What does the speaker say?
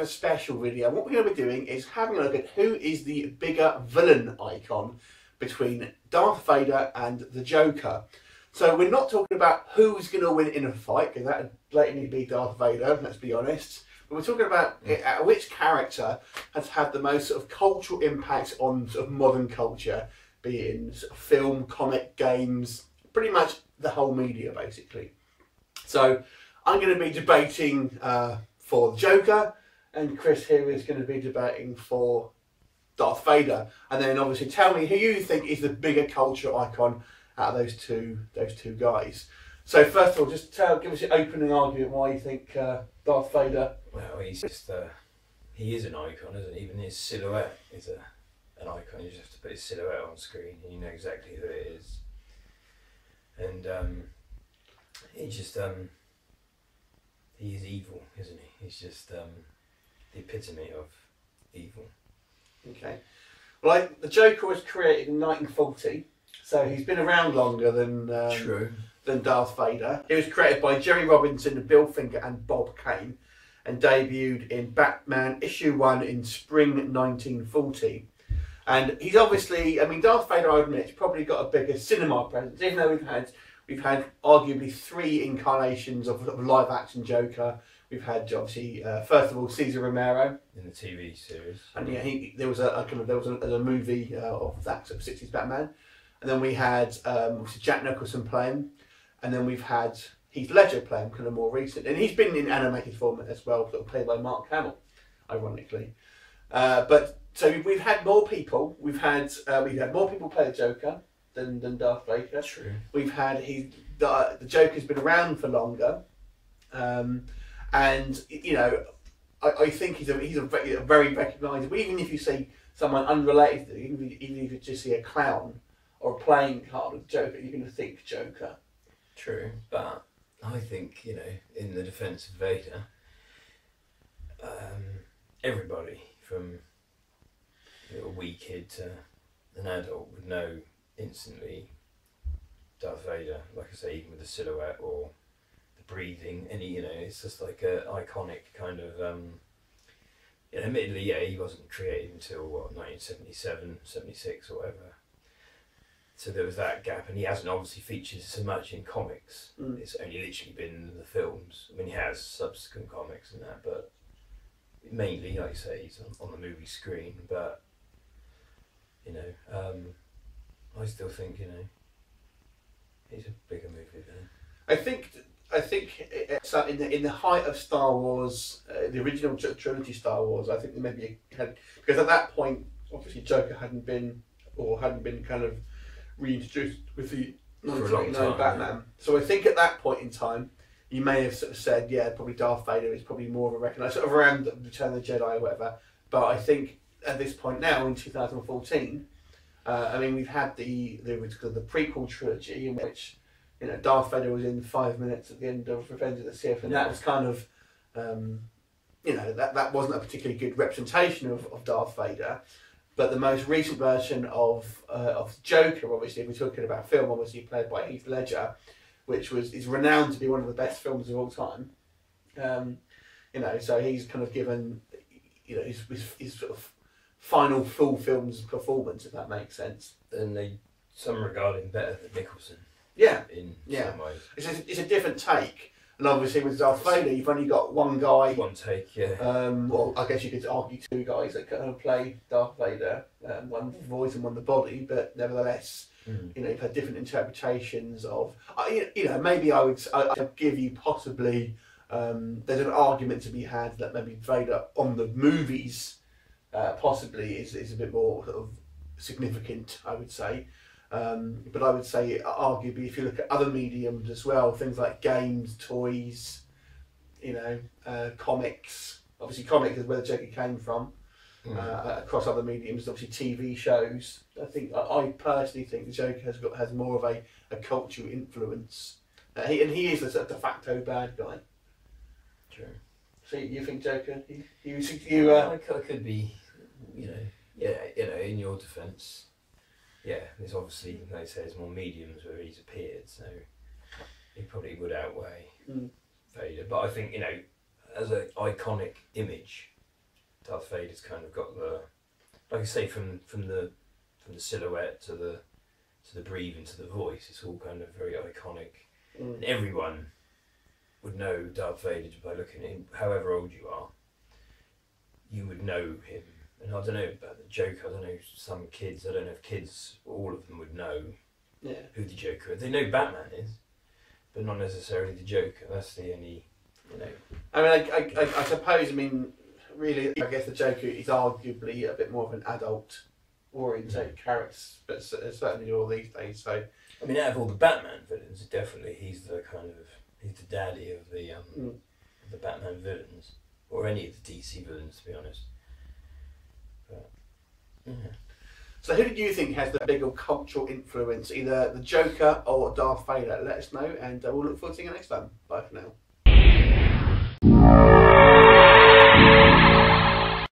a special video. What we're going to be doing is having a look at who is the bigger villain icon between Darth Vader and the Joker. So we're not talking about who's going to win in a fight, because that would blatantly be Darth Vader, let's be honest. But we're talking about which character has had the most sort of cultural impact on sort of modern culture, be it in sort of film, comic, games, pretty much the whole media basically. So I'm going to be debating for the Joker, and Chris here is going to be debating for Darth Vader. And then obviously tell me who you think is the bigger culture icon out of those two guys. So first of all, just give us your opening argument why you think Darth Vader. Well, he's just he is an icon, isn't he? Even his silhouette is an icon. You just have to put his silhouette on screen and you know exactly who it is. And he's just he is evil, isn't he? He's just the epitome of evil. Okay. Well, the Joker was created in 1940, so he's been around longer than Darth Vader. He was created by Jerry Robinson, Bill Finger and Bob Kane, and debuted in Batman issue 1 in spring 1940. And he's obviously, I mean, Darth Vader, I admit, has probably got a bigger cinema presence, even though we've had arguably 3 incarnations of live action Joker. We've had obviously first of all Cesar Romero in the TV series, and yeah, there was a movie of that sort of 60s Batman, and then we had Jack Nicholson playing, and then we've had Heath Ledger playing kind of more recent, and he's been in animated form as well, sort of played by Mark Hamill, ironically. But so we've had more people. We've had more people play the Joker than Darth Vader. True. We've had the Joker's been around for longer, and you know, I think he's a very recognisable. Even if you see someone unrelated to him, even if you just see a clown or a playing card of Joker, you're going to think Joker. True, but I think, you know, in the defence of Vader, everybody from a wee kid to an adult would know instantly Darth Vader. Like I say, even with the silhouette or the breathing, it's just like a iconic kind of. Admittedly, yeah, he wasn't created until 1977, 76 or whatever. So there was that gap, and he hasn't obviously featured so much in comics. It's only literally been in the films. I mean, he has subsequent comics and that, but mainly, like you say, he's on the movie screen. But I still think he's a bigger movie than. I think in the height of Star Wars, the original trilogy Star Wars, I think maybe had, because at that point obviously Joker hadn't been kind of reintroduced with the 1989 Batman. Yeah. So I think at that point in time, you may have sort of said, yeah, probably Darth Vader is probably more of a recognised, sort of around Return of the Jedi or whatever. But I think at this point now, in 2014, I mean, we've had the prequel trilogy in which Darth Vader was in 5 minutes at the end of Revenge of the Sith, and that was kind of that wasn't a particularly good representation of Darth Vader. But the most recent version of Joker, obviously, if we're talking about film, obviously played by Heath Ledger, which is renowned to be one of the best films of all time. So he's kind of given his sort of final full film's performance, if that makes sense. And some regard him better than Nicholson. Yeah. In some ways. It's a different take. And obviously with Darth Vader, you've only got one guy. One take, yeah. Well, I guess you could argue 2 guys that kind of play Darth Vader, one the voice and one the body, but nevertheless, you've had different interpretations of. Maybe I'd give you possibly. There's an argument to be had that maybe Vader on the movies possibly is a bit more sort of significant, I would say. But I would say, arguably, if you look at other mediums as well, things like games, toys, comics. Obviously, comics is where the Joker came from. Across other mediums, obviously TV shows. I personally think the Joker has more of a cultural influence. He is a de facto bad guy. True. So you think Joker? I could be, in your defence. Yeah, there's obviously, like I say, there's more mediums where he's appeared, so he probably would outweigh Vader. But I think, as an iconic image, Darth Vader's kind of got the, like I say, from the silhouette to the breathing to the voice, it's all kind of very iconic. And everyone would know Darth Vader by looking at him. However old you are, you would know him. And I don't know about the Joker. I don't know, some kids, I don't know if kids, all of them would know who the Joker is. They know Batman is, but not necessarily the Joker. That's the only, you know. I mean, I suppose, I mean, really, I guess the Joker is arguably a bit more of an adult-oriented character, but certainly all these days. So, I mean, out of all the Batman villains, definitely he's the daddy of the Batman villains, or any of the DC villains, to be honest. But, yeah. So who did you think has the bigger cultural influence, either the Joker or Darth Vader? Let us know, and we'll look forward to seeing you next time. Bye for now.